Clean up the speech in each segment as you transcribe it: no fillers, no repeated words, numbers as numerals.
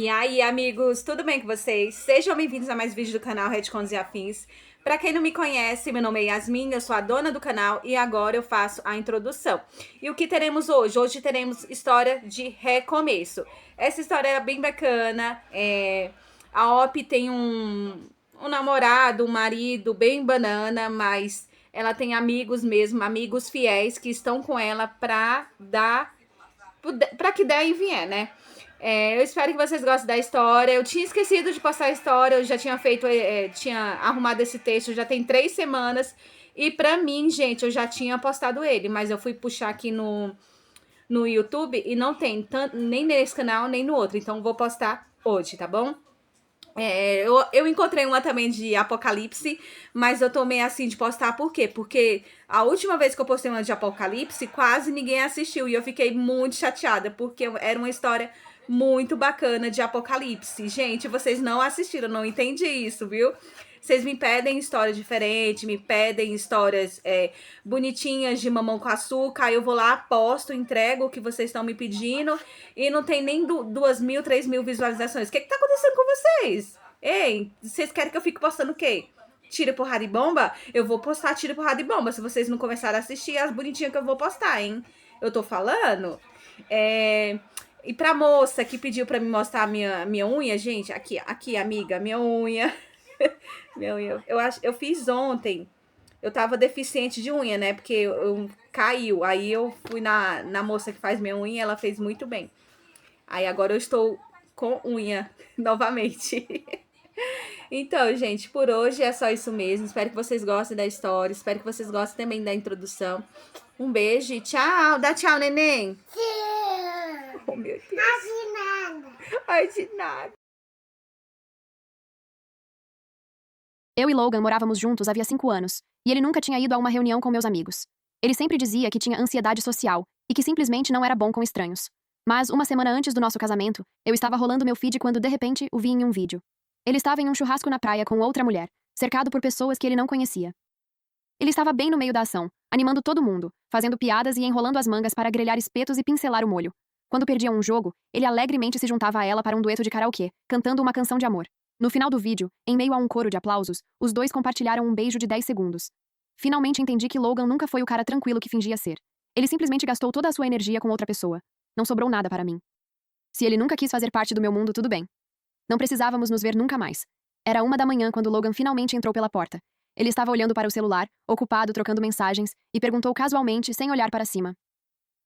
E aí, amigos, tudo bem com vocês? Sejam bem-vindos a mais vídeos do canal Retcons e Afins. Pra quem não me conhece, meu nome é Yasmin, eu sou a dona do canal e agora eu faço a introdução. E o que teremos hoje? Hoje teremos história de recomeço. Essa história é bem bacana. A Op tem um namorado, um marido bem banana, mas ela tem amigos mesmo, amigos fiéis que estão com ela pra que der e vier, né? Eu espero que vocês gostem da história. Eu tinha esquecido de postar a história, eu já tinha feito, tinha arrumado esse texto já tem 3 semanas. E pra mim, gente, eu já tinha postado ele, mas eu fui puxar aqui no YouTube e não tem tanto, nem nesse canal, nem no outro. Então vou postar hoje, tá bom? Eu encontrei uma também de Apocalipse, mas eu tô meio assim de postar, por quê? Porque a última vez que eu postei uma de Apocalipse, quase ninguém assistiu e eu fiquei muito chateada, porque era uma história muito bacana de Apocalipse. Gente, vocês não assistiram, não entendi isso, viu? Vocês me pedem história diferente, me pedem histórias bonitinhas de mamão com açúcar, aí eu vou lá, posto, entrego o que vocês estão me pedindo e não tem nem 2.000, 3.000 visualizações. O que tá acontecendo com vocês? Ei, vocês querem que eu fique postando o quê? Tira, porrada e bomba? Eu vou postar tira, porrada e bomba se vocês não começarem a assistir as bonitinhas que eu vou postar, hein? Eu tô falando. E pra moça que pediu pra me mostrar a minha unha, gente, aqui, amiga, minha unha. Minha unha. Eu fiz ontem. Eu tava deficiente de unha, né? Porque caiu. Aí eu fui na moça que faz minha unha e ela fez muito bem. Aí agora eu estou com unha novamente. Então, gente, por hoje é só isso mesmo. Espero que vocês gostem da história. Espero que vocês gostem também da introdução. Um beijo e tchau. Dá tchau, neném. Tchau. Oh, meu Deus. De nada. Ai, de nada. Eu e Logan morávamos juntos havia 5 anos, e ele nunca tinha ido a uma reunião com meus amigos. Ele sempre dizia que tinha ansiedade social e que simplesmente não era bom com estranhos. Mas, uma semana antes do nosso casamento, eu estava rolando meu feed quando de repente o vi em um vídeo. Ele estava em um churrasco na praia com outra mulher, cercado por pessoas que ele não conhecia. Ele estava bem no meio da ação, animando todo mundo, fazendo piadas e enrolando as mangas para grelhar espetos e pincelar o molho. Quando perdiam um jogo, ele alegremente se juntava a ela para um dueto de karaokê, cantando uma canção de amor. No final do vídeo, em meio a um coro de aplausos, os dois compartilharam um beijo de 10 segundos. Finalmente entendi que Logan nunca foi o cara tranquilo que fingia ser. Ele simplesmente gastou toda a sua energia com outra pessoa. Não sobrou nada para mim. Se ele nunca quis fazer parte do meu mundo, tudo bem. Não precisávamos nos ver nunca mais. Era 1 da manhã quando Logan finalmente entrou pela porta. Ele estava olhando para o celular, ocupado trocando mensagens, e perguntou casualmente, sem olhar para cima: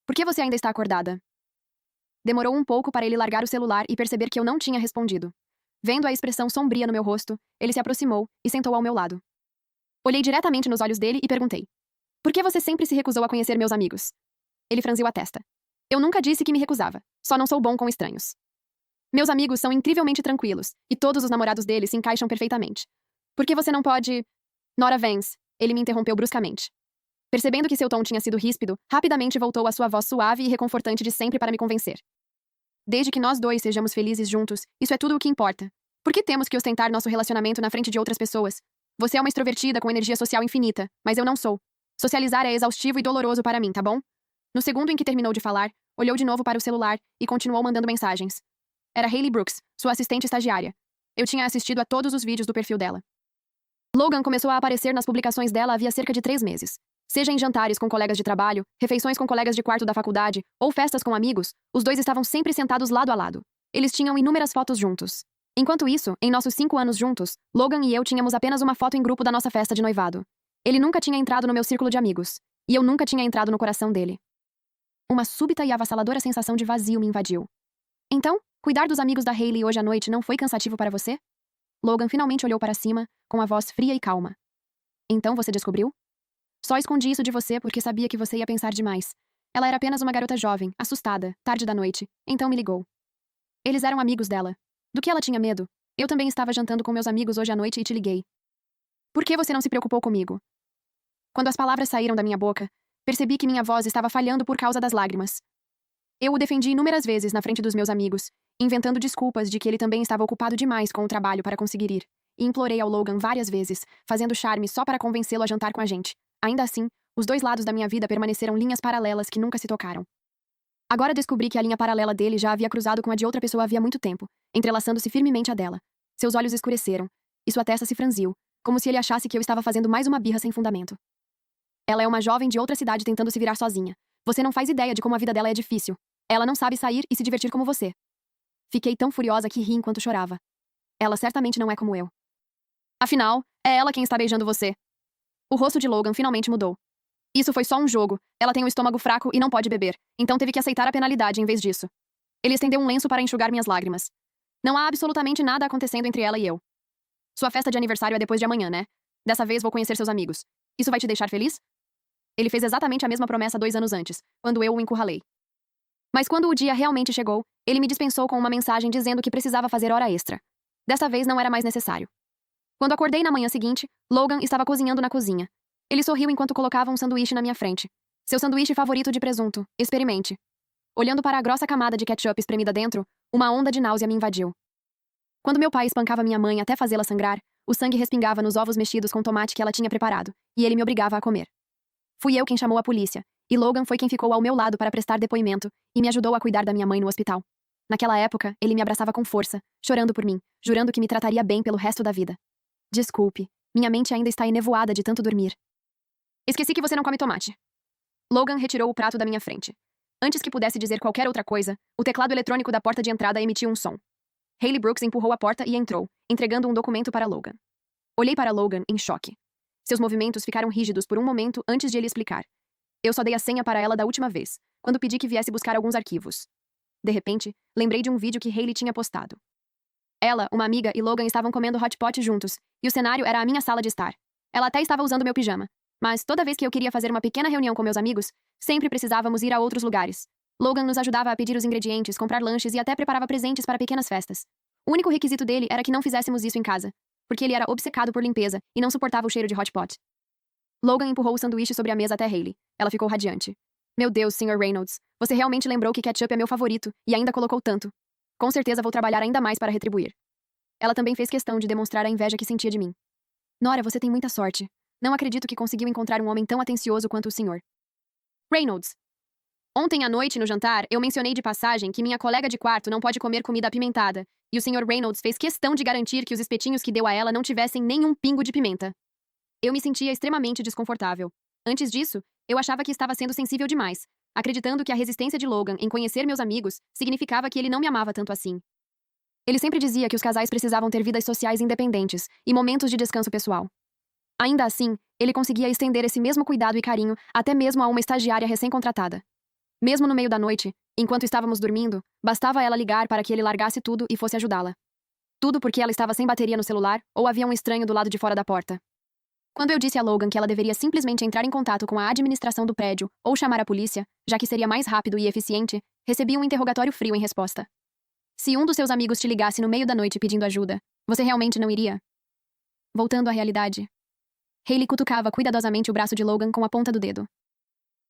"Por que você ainda está acordada?" Demorou um pouco para ele largar o celular e perceber que eu não tinha respondido. Vendo a expressão sombria no meu rosto, ele se aproximou e sentou ao meu lado. Olhei diretamente nos olhos dele e perguntei: "Por que você sempre se recusou a conhecer meus amigos?" Ele franziu a testa. "Eu nunca disse que me recusava, só não sou bom com estranhos. Meus amigos são incrivelmente tranquilos, e todos os namorados deles se encaixam perfeitamente. Por que você não pode..." "Nora Vance", ele me interrompeu bruscamente. Percebendo que seu tom tinha sido ríspido, rapidamente voltou à sua voz suave e reconfortante de sempre para me convencer. "Desde que nós dois sejamos felizes juntos, isso é tudo o que importa. Por que temos que ostentar nosso relacionamento na frente de outras pessoas? Você é uma extrovertida com energia social infinita, mas eu não sou. Socializar é exaustivo e doloroso para mim, tá bom?" No segundo em que terminou de falar, olhou de novo para o celular e continuou mandando mensagens. Era Hayley Brooks, sua assistente estagiária. Eu tinha assistido a todos os vídeos do perfil dela. Logan começou a aparecer nas publicações dela havia cerca de 3 meses. Seja em jantares com colegas de trabalho, refeições com colegas de quarto da faculdade ou festas com amigos, os dois estavam sempre sentados lado a lado. Eles tinham inúmeras fotos juntos. Enquanto isso, em nossos 5 anos juntos, Logan e eu tínhamos apenas uma foto em grupo da nossa festa de noivado. Ele nunca tinha entrado no meu círculo de amigos. E eu nunca tinha entrado no coração dele. Uma súbita e avassaladora sensação de vazio me invadiu. "Então, cuidar dos amigos da Hayley hoje à noite não foi cansativo para você?" Logan finalmente olhou para cima, com a voz fria e calma. "Então você descobriu?" "Só escondi isso de você porque sabia que você ia pensar demais. Ela era apenas uma garota jovem, assustada, tarde da noite, então me ligou." Eles eram amigos dela. Do que ela tinha medo? Eu também estava jantando com meus amigos hoje à noite e te liguei. "Por que você não se preocupou comigo?" Quando as palavras saíram da minha boca, percebi que minha voz estava falhando por causa das lágrimas. Eu o defendi inúmeras vezes na frente dos meus amigos, inventando desculpas de que ele também estava ocupado demais com o trabalho para conseguir ir, e implorei ao Logan várias vezes, fazendo charme só para convencê-lo a jantar com a gente. Ainda assim, os dois lados da minha vida permaneceram linhas paralelas que nunca se tocaram. Agora descobri que a linha paralela dele já havia cruzado com a de outra pessoa havia muito tempo, entrelaçando-se firmemente à dela. Seus olhos escureceram, e sua testa se franziu, como se ele achasse que eu estava fazendo mais uma birra sem fundamento. Ela é uma jovem de outra cidade tentando se virar sozinha. Você não faz ideia de como a vida dela é difícil. Ela não sabe sair e se divertir como você. Fiquei tão furiosa que ri enquanto chorava. Ela certamente não é como eu. Afinal, é ela quem está beijando você. O rosto de Logan finalmente mudou. Isso foi só um jogo. Ela tem o estômago fraco e não pode beber, então teve que aceitar a penalidade em vez disso. Ele estendeu um lenço para enxugar minhas lágrimas. Não há absolutamente nada acontecendo entre ela e eu. Sua festa de aniversário é depois de amanhã, né? Dessa vez vou conhecer seus amigos. Isso vai te deixar feliz? Ele fez exatamente a mesma promessa 2 anos antes, quando eu o encurralei. Mas quando o dia realmente chegou, ele me dispensou com uma mensagem dizendo que precisava fazer hora extra. Dessa vez não era mais necessário. Quando acordei na manhã seguinte, Logan estava cozinhando na cozinha. Ele sorriu enquanto colocava um sanduíche na minha frente. Seu sanduíche favorito de presunto. Experimente. Olhando para a grossa camada de ketchup espremida dentro, uma onda de náusea me invadiu. Quando meu pai espancava minha mãe até fazê-la sangrar, o sangue respingava nos ovos mexidos com tomate que ela tinha preparado, e ele me obrigava a comer. Fui eu quem chamou a polícia, e Logan foi quem ficou ao meu lado para prestar depoimento e me ajudou a cuidar da minha mãe no hospital. Naquela época, ele me abraçava com força, chorando por mim, jurando que me trataria bem pelo resto da vida. Desculpe, minha mente ainda está enevoada de tanto dormir. Esqueci que você não come tomate. Logan retirou o prato da minha frente. Antes que pudesse dizer qualquer outra coisa, o teclado eletrônico da porta de entrada emitiu um som. Hayley Brooks empurrou a porta e entrou, entregando um documento para Logan. Olhei para Logan em choque. Seus movimentos ficaram rígidos por um momento antes de ele explicar. Eu só dei a senha para ela da última vez, quando pedi que viesse buscar alguns arquivos. De repente, lembrei de um vídeo que Hayley tinha postado. Ela, uma amiga e Logan estavam comendo hot pot juntos, e o cenário era a minha sala de estar. Ela até estava usando meu pijama. Mas toda vez que eu queria fazer uma pequena reunião com meus amigos, sempre precisávamos ir a outros lugares. Logan nos ajudava a pedir os ingredientes, comprar lanches e até preparava presentes para pequenas festas. O único requisito dele era que não fizéssemos isso em casa, porque ele era obcecado por limpeza e não suportava o cheiro de hot pot. Logan empurrou o sanduíche sobre a mesa até Hayley. Ela ficou radiante. Meu Deus, Sr. Reynolds, você realmente lembrou que ketchup é meu favorito e ainda colocou tanto. Com certeza vou trabalhar ainda mais para retribuir. Ela também fez questão de demonstrar a inveja que sentia de mim. Nora, você tem muita sorte. Não acredito que conseguiu encontrar um homem tão atencioso quanto o senhor. Reynolds. Ontem à noite, no jantar, eu mencionei de passagem que minha colega de quarto não pode comer comida apimentada, e o Sr. Reynolds fez questão de garantir que os espetinhos que deu a ela não tivessem nenhum pingo de pimenta. Eu me sentia extremamente desconfortável. Antes disso, eu achava que estava sendo sensível demais, acreditando que a resistência de Logan em conhecer meus amigos significava que ele não me amava tanto assim. Ele sempre dizia que os casais precisavam ter vidas sociais independentes e momentos de descanso pessoal. Ainda assim, ele conseguia estender esse mesmo cuidado e carinho até mesmo a uma estagiária recém-contratada. Mesmo no meio da noite, enquanto estávamos dormindo, bastava ela ligar para que ele largasse tudo e fosse ajudá-la. Tudo porque ela estava sem bateria no celular ou havia um estranho do lado de fora da porta. Quando eu disse a Logan que ela deveria simplesmente entrar em contato com a administração do prédio ou chamar a polícia, já que seria mais rápido e eficiente, recebi um interrogatório frio em resposta. Se um dos seus amigos te ligasse no meio da noite pedindo ajuda, você realmente não iria? Voltando à realidade. Hayley cutucava cuidadosamente o braço de Logan com a ponta do dedo.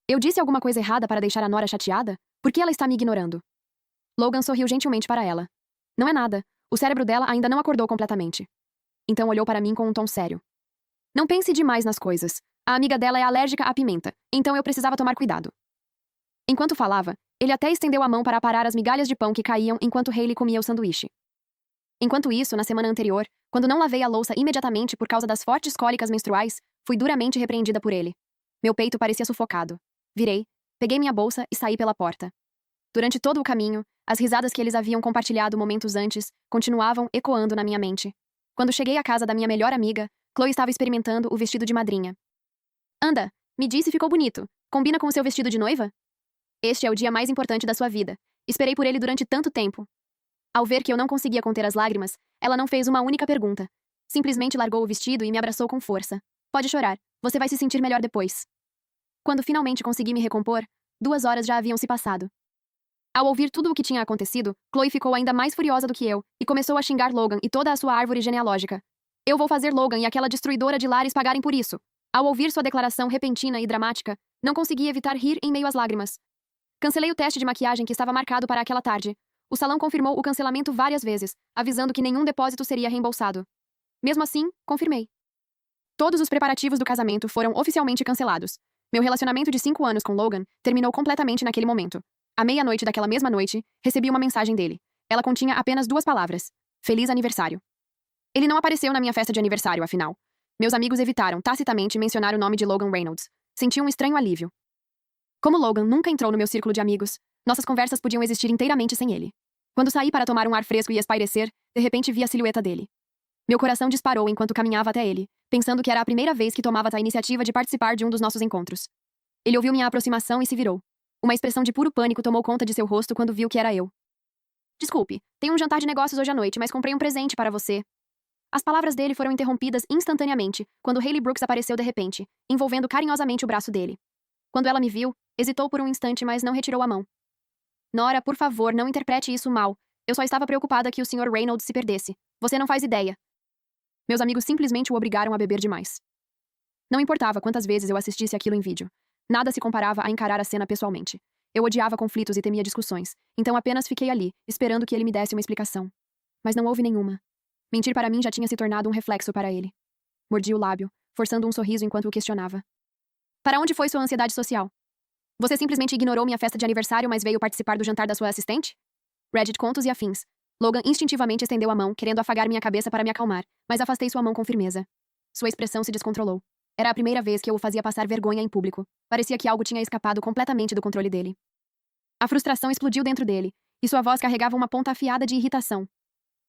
Eu disse alguma coisa errada para deixar a Nora chateada? Por que ela está me ignorando? Logan sorriu gentilmente para ela. Não é nada. O cérebro dela ainda não acordou completamente. Então olhou para mim com um tom sério. Não pense demais nas coisas. A amiga dela é alérgica à pimenta, então eu precisava tomar cuidado. Enquanto falava, ele até estendeu a mão para aparar as migalhas de pão que caíam enquanto Hayley comia o sanduíche. Enquanto isso, na semana anterior, quando não lavei a louça imediatamente por causa das fortes cólicas menstruais, fui duramente repreendida por ele. Meu peito parecia sufocado. Virei, peguei minha bolsa e saí pela porta. Durante todo o caminho, as risadas que eles haviam compartilhado momentos antes continuavam ecoando na minha mente. Quando cheguei à casa da minha melhor amiga, Chloe estava experimentando o vestido de madrinha. Anda, me disse se ficou bonito. Combina com o seu vestido de noiva? Este é o dia mais importante da sua vida. Esperei por ele durante tanto tempo. Ao ver que eu não conseguia conter as lágrimas, ela não fez uma única pergunta. Simplesmente largou o vestido e me abraçou com força. Pode chorar, você vai se sentir melhor depois. Quando finalmente consegui me recompor, 2 horas já haviam se passado. Ao ouvir tudo o que tinha acontecido, Chloe ficou ainda mais furiosa do que eu e começou a xingar Logan e toda a sua árvore genealógica. Eu vou fazer Logan e aquela destruidora de lares pagarem por isso. Ao ouvir sua declaração repentina e dramática, não consegui evitar rir em meio às lágrimas. Cancelei o teste de maquiagem que estava marcado para aquela tarde. O salão confirmou o cancelamento várias vezes, avisando que nenhum depósito seria reembolsado. Mesmo assim, confirmei. Todos os preparativos do casamento foram oficialmente cancelados. Meu relacionamento de 5 anos com Logan terminou completamente naquele momento. À meia-noite daquela mesma noite, recebi uma mensagem dele. Ela continha apenas 2 palavras. Feliz aniversário. Ele não apareceu na minha festa de aniversário, afinal. Meus amigos evitaram tacitamente mencionar o nome de Logan Reynolds. Senti um estranho alívio. Como Logan nunca entrou no meu círculo de amigos, nossas conversas podiam existir inteiramente sem ele. Quando saí para tomar um ar fresco e espairecer, de repente vi a silhueta dele. Meu coração disparou enquanto caminhava até ele, pensando que era a primeira vez que tomava a iniciativa de participar de um dos nossos encontros. Ele ouviu minha aproximação e se virou. Uma expressão de puro pânico tomou conta de seu rosto quando viu que era eu. Desculpe, tenho um jantar de negócios hoje à noite, mas comprei um presente para você. As palavras dele foram interrompidas instantaneamente, quando Hayley Brooks apareceu de repente, envolvendo carinhosamente o braço dele. Quando ela me viu, hesitou por um instante, mas não retirou a mão. Nora, por favor, não interprete isso mal. Eu só estava preocupada que o Sr. Reynolds se perdesse. Você não faz ideia. Meus amigos simplesmente o obrigaram a beber demais. Não importava quantas vezes eu assistisse aquilo em vídeo. Nada se comparava a encarar a cena pessoalmente. Eu odiava conflitos e temia discussões, então apenas fiquei ali, esperando que ele me desse uma explicação. Mas não houve nenhuma. Mentir para mim já tinha se tornado um reflexo para ele. Mordi o lábio, forçando um sorriso enquanto o questionava. Para onde foi sua ansiedade social? Você simplesmente ignorou minha festa de aniversário, mas veio participar do jantar da sua assistente? Reddit contos e afins. Logan instintivamente estendeu a mão, querendo afagar minha cabeça para me acalmar, mas afastei sua mão com firmeza. Sua expressão se descontrolou. Era a primeira vez que eu o fazia passar vergonha em público. Parecia que algo tinha escapado completamente do controle dele. A frustração explodiu dentro dele, e sua voz carregava uma ponta afiada de irritação.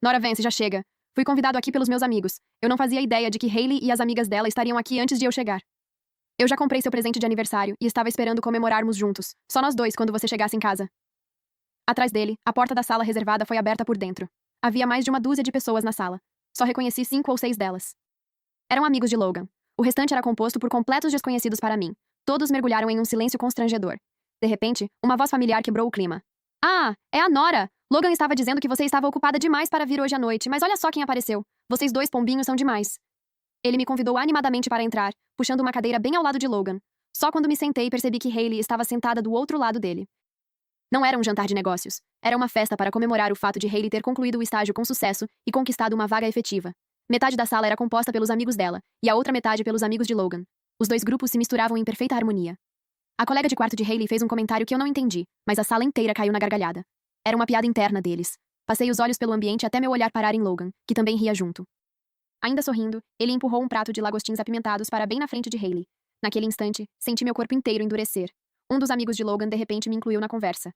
Nora Vance, já chega. Fui convidado aqui pelos meus amigos. Eu não fazia ideia de que Hayley e as amigas dela estariam aqui antes de eu chegar. Eu já comprei seu presente de aniversário e estava esperando comemorarmos juntos, só nós dois quando você chegasse em casa. Atrás dele, a porta da sala reservada foi aberta por dentro. Havia mais de uma dúzia de pessoas na sala. Só reconheci 5 ou 6 delas. Eram amigos de Logan. O restante era composto por completos desconhecidos para mim. Todos mergulharam em um silêncio constrangedor. De repente, uma voz familiar quebrou o clima. Ah, é a Nora! Logan estava dizendo que você estava ocupada demais para vir hoje à noite, mas olha só quem apareceu. Vocês 2 pombinhos são demais. Ele me convidou animadamente para entrar, puxando uma cadeira bem ao lado de Logan. Só quando me sentei percebi que Hayley estava sentada do outro lado dele. Não era um jantar de negócios. Era uma festa para comemorar o fato de Hayley ter concluído o estágio com sucesso e conquistado uma vaga efetiva. Metade da sala era composta pelos amigos dela, e a outra metade pelos amigos de Logan. Os 2 grupos se misturavam em perfeita harmonia. A colega de quarto de Hayley fez um comentário que eu não entendi, mas a sala inteira caiu na gargalhada. Era uma piada interna deles. Passei os olhos pelo ambiente até meu olhar parar em Logan, que também ria junto. Ainda sorrindo, ele empurrou um prato de lagostins apimentados para bem na frente de Hayley. Naquele instante, senti meu corpo inteiro endurecer. Um dos amigos de Logan de repente me incluiu na conversa.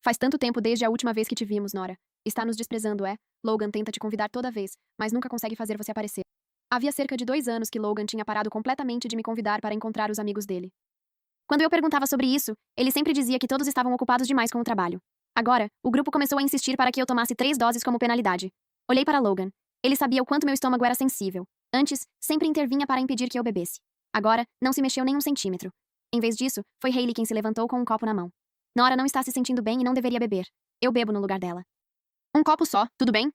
Faz tanto tempo desde a última vez que te vimos, Nora. Está nos desprezando, é? Logan tenta te convidar toda vez, mas nunca consegue fazer você aparecer. Havia cerca de 2 anos que Logan tinha parado completamente de me convidar para encontrar os amigos dele. Quando eu perguntava sobre isso, ele sempre dizia que todos estavam ocupados demais com o trabalho. Agora, o grupo começou a insistir para que eu tomasse 3 doses como penalidade. Olhei para Logan. Ele sabia o quanto meu estômago era sensível. Antes, sempre intervinha para impedir que eu bebesse. Agora, não se mexeu nem um centímetro. Em vez disso, foi Hayley quem se levantou com um copo na mão. Nora não está se sentindo bem e não deveria beber. Eu bebo no lugar dela. Um copo só, tudo bem?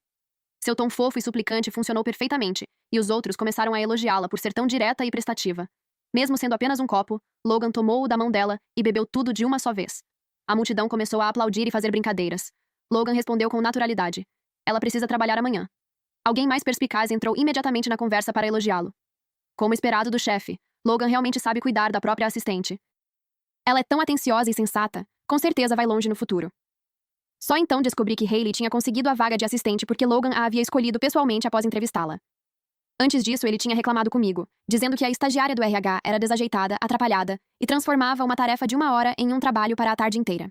Seu tom fofo e suplicante funcionou perfeitamente, e os outros começaram a elogiá-la por ser tão direta e prestativa. Mesmo sendo apenas um copo, Logan tomou-o da mão dela e bebeu tudo de uma só vez. A multidão começou a aplaudir e fazer brincadeiras. Logan respondeu com naturalidade. Ela precisa trabalhar amanhã. Alguém mais perspicaz entrou imediatamente na conversa para elogiá-lo. Como esperado do chefe, Logan realmente sabe cuidar da própria assistente. Ela é tão atenciosa e sensata, com certeza vai longe no futuro. Só então descobri que Hayley tinha conseguido a vaga de assistente porque Logan a havia escolhido pessoalmente após entrevistá-la. Antes disso, ele tinha reclamado comigo, dizendo que a estagiária do RH era desajeitada, atrapalhada e transformava uma tarefa de 1 hora em um trabalho para a tarde inteira.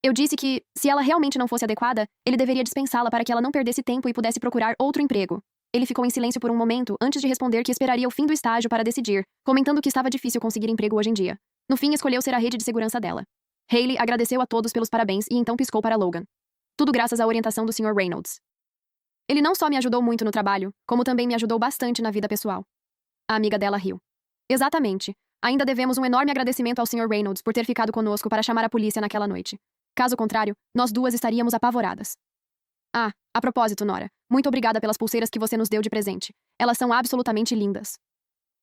Eu disse que, se ela realmente não fosse adequada, ele deveria dispensá-la para que ela não perdesse tempo e pudesse procurar outro emprego. Ele ficou em silêncio por um momento antes de responder que esperaria o fim do estágio para decidir, comentando que estava difícil conseguir emprego hoje em dia. No fim, escolheu ser a rede de segurança dela. Hayley agradeceu a todos pelos parabéns e então piscou para Logan. Tudo graças à orientação do Sr. Reynolds. Ele não só me ajudou muito no trabalho, como também me ajudou bastante na vida pessoal. A amiga dela riu. Exatamente. Ainda devemos um enorme agradecimento ao Sr. Reynolds por ter ficado conosco para chamar a polícia naquela noite. Caso contrário, nós 2 estaríamos apavoradas. Ah, a propósito, Nora, muito obrigada pelas pulseiras que você nos deu de presente. Elas são absolutamente lindas.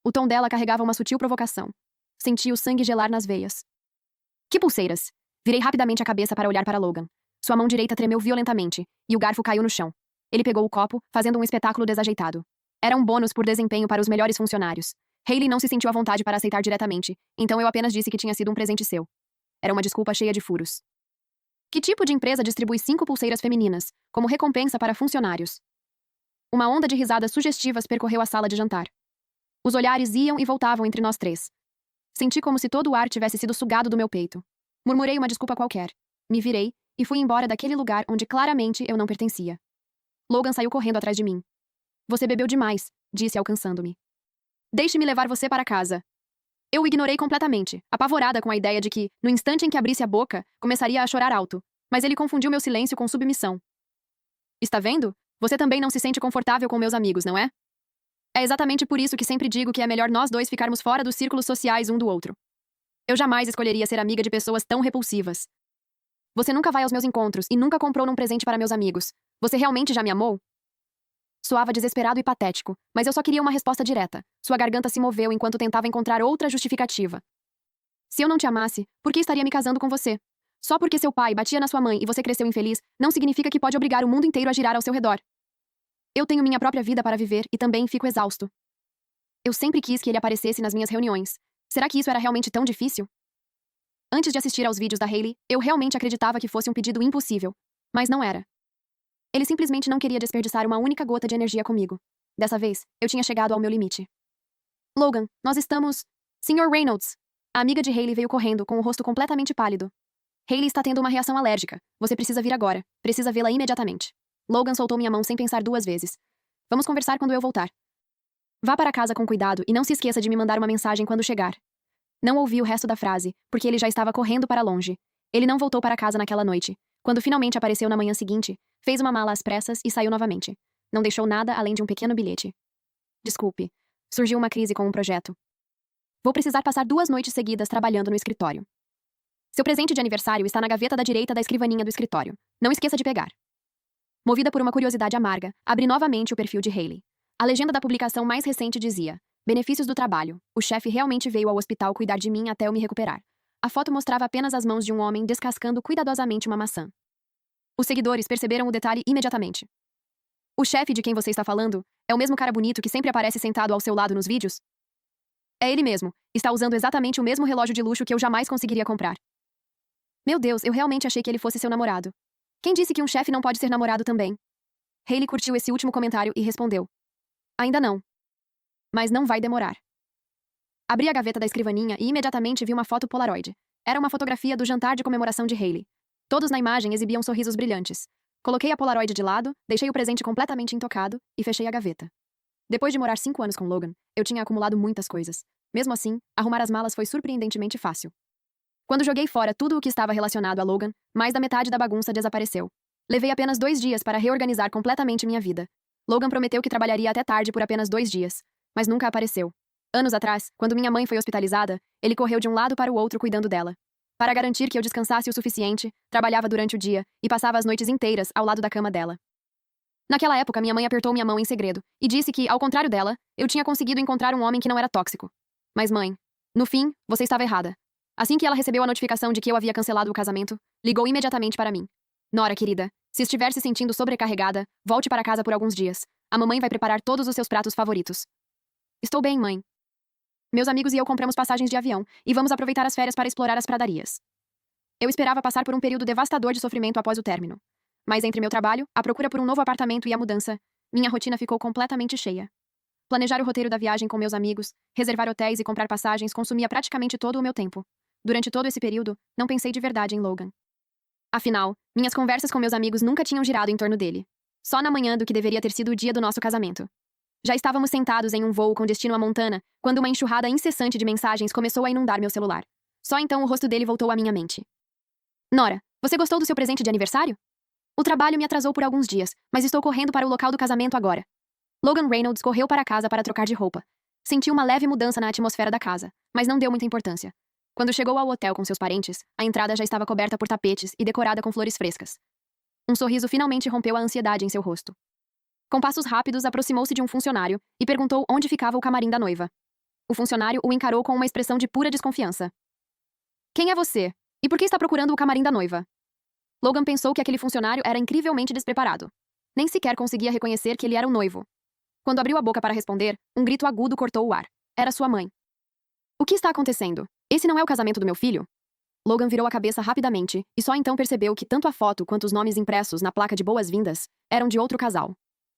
O tom dela carregava uma sutil provocação. Senti o sangue gelar nas veias. Que pulseiras? Virei rapidamente a cabeça para olhar para Logan. Sua mão direita tremeu violentamente, e o garfo caiu no chão. Ele pegou o copo, fazendo um espetáculo desajeitado. Era um bônus por desempenho para os melhores funcionários. Hayley não se sentiu à vontade para aceitar diretamente, então eu apenas disse que tinha sido um presente seu. Era uma desculpa cheia de furos. Que tipo de empresa distribui 5 pulseiras femininas, como recompensa para funcionários? Uma onda de risadas sugestivas percorreu a sala de jantar. Os olhares iam e voltavam entre nós três. Senti como se todo o ar tivesse sido sugado do meu peito. Murmurei uma desculpa qualquer. Me virei e fui embora daquele lugar onde claramente eu não pertencia. Logan saiu correndo atrás de mim. Você bebeu demais, disse alcançando-me. Deixe-me levar você para casa. Eu o ignorei completamente, apavorada com a ideia de que, no instante em que abrisse a boca, começaria a chorar alto. Mas ele confundiu meu silêncio com submissão. Está vendo? Você também não se sente confortável com meus amigos, não é? É exatamente por isso que sempre digo que é melhor nós dois ficarmos fora dos círculos sociais um do outro. Eu jamais escolheria ser amiga de pessoas tão repulsivas. Você nunca vai aos meus encontros e nunca comprou um presente para meus amigos. Você realmente já me amou? Soava desesperado e patético, mas eu só queria uma resposta direta. Sua garganta se moveu enquanto tentava encontrar outra justificativa. Se eu não te amasse, por que estaria me casando com você? Só porque seu pai batia na sua mãe e você cresceu infeliz, não significa que pode obrigar o mundo inteiro a girar ao seu redor. Eu tenho minha própria vida para viver e também fico exausto. Eu sempre quis que ele aparecesse nas minhas reuniões. Será que isso era realmente tão difícil? Antes de assistir aos vídeos da Hailey, eu realmente acreditava que fosse um pedido impossível. Mas não era. Ele simplesmente não queria desperdiçar uma única gota de energia comigo. Dessa vez, eu tinha chegado ao meu limite. Logan, nós estamos... Sr. Reynolds. A amiga de Hailey veio correndo, com o rosto completamente pálido. Hailey está tendo uma reação alérgica. Você precisa vir agora. Precisa vê-la imediatamente. Logan soltou minha mão sem pensar 2 vezes. Vamos conversar quando eu voltar. Vá para casa com cuidado e não se esqueça de me mandar uma mensagem quando chegar. Não ouvi o resto da frase, porque ele já estava correndo para longe. Ele não voltou para casa naquela noite. Quando finalmente apareceu na manhã seguinte, fez uma mala às pressas e saiu novamente. Não deixou nada além de um pequeno bilhete. Desculpe. Surgiu uma crise com um projeto. Vou precisar passar 2 noites seguidas trabalhando no escritório. Seu presente de aniversário está na gaveta da direita da escrivaninha do escritório. Não esqueça de pegar. Movida por uma curiosidade amarga, abri novamente o perfil de Hailey. A legenda da publicação mais recente dizia: benefícios do trabalho. O chefe realmente veio ao hospital cuidar de mim até eu me recuperar. A foto mostrava apenas as mãos de um homem descascando cuidadosamente uma maçã. Os seguidores perceberam o detalhe imediatamente. O chefe de quem você está falando é o mesmo cara bonito que sempre aparece sentado ao seu lado nos vídeos? É ele mesmo. Está usando exatamente o mesmo relógio de luxo que eu jamais conseguiria comprar. Meu Deus, eu realmente achei que ele fosse seu namorado. Quem disse que um chefe não pode ser namorado também? Hailey curtiu esse último comentário e respondeu: ainda não. Mas não vai demorar. Abri a gaveta da escrivaninha e imediatamente vi uma foto Polaroid. Era uma fotografia do jantar de comemoração de Hailey. Todos na imagem exibiam sorrisos brilhantes. Coloquei a Polaroid de lado, deixei o presente completamente intocado e fechei a gaveta. Depois de morar 5 anos com Logan, eu tinha acumulado muitas coisas. Mesmo assim, arrumar as malas foi surpreendentemente fácil. Quando joguei fora tudo o que estava relacionado a Logan, mais da metade da bagunça desapareceu. Levei apenas 2 dias para reorganizar completamente minha vida. Logan prometeu que trabalharia até tarde por apenas 2 dias, mas nunca apareceu. Anos atrás, quando minha mãe foi hospitalizada, ele correu de um lado para o outro cuidando dela. Para garantir que eu descansasse o suficiente, trabalhava durante o dia e passava as noites inteiras ao lado da cama dela. Naquela época, minha mãe apertou minha mão em segredo e disse que, ao contrário dela, eu tinha conseguido encontrar um homem que não era tóxico. Mas mãe, no fim, você estava errada. Assim que ela recebeu a notificação de que eu havia cancelado o casamento, ligou imediatamente para mim. Nora, querida, se estiver se sentindo sobrecarregada, volte para casa por alguns dias. A mamãe vai preparar todos os seus pratos favoritos. Estou bem, mãe. Meus amigos e eu compramos passagens de avião e vamos aproveitar as férias para explorar as pradarias. Eu esperava passar por um período devastador de sofrimento após o término. Mas entre meu trabalho, a procura por um novo apartamento e a mudança, minha rotina ficou completamente cheia. Planejar o roteiro da viagem com meus amigos, reservar hotéis e comprar passagens consumia praticamente todo o meu tempo. Durante todo esse período, não pensei de verdade em Logan. Afinal, minhas conversas com meus amigos nunca tinham girado em torno dele. Só na manhã do que deveria ter sido o dia do nosso casamento. Já estávamos sentados em um voo com destino a Montana, quando uma enxurrada incessante de mensagens começou a inundar meu celular. Só então o rosto dele voltou à minha mente. Nora, você gostou do seu presente de aniversário? O trabalho me atrasou por alguns dias, mas estou correndo para o local do casamento agora. Logan Reynolds correu para casa para trocar de roupa. Sentiu uma leve mudança na atmosfera da casa, mas não deu muita importância. Quando chegou ao hotel com seus parentes, a entrada já estava coberta por tapetes e decorada com flores frescas. Um sorriso finalmente rompeu a ansiedade em seu rosto. Com passos rápidos, aproximou-se de um funcionário e perguntou onde ficava o camarim da noiva. O funcionário o encarou com uma expressão de pura desconfiança. Quem é você? E por que está procurando o camarim da noiva? Logan pensou que aquele funcionário era incrivelmente despreparado. Nem sequer conseguia reconhecer que ele era o noivo. Quando abriu a boca para responder, um grito agudo cortou o ar. Era sua mãe. O que está acontecendo? Esse não é o casamento do meu filho? Logan virou a cabeça rapidamente e só então percebeu que tanto a foto quanto os nomes impressos na placa de boas-vindas eram de outro casal.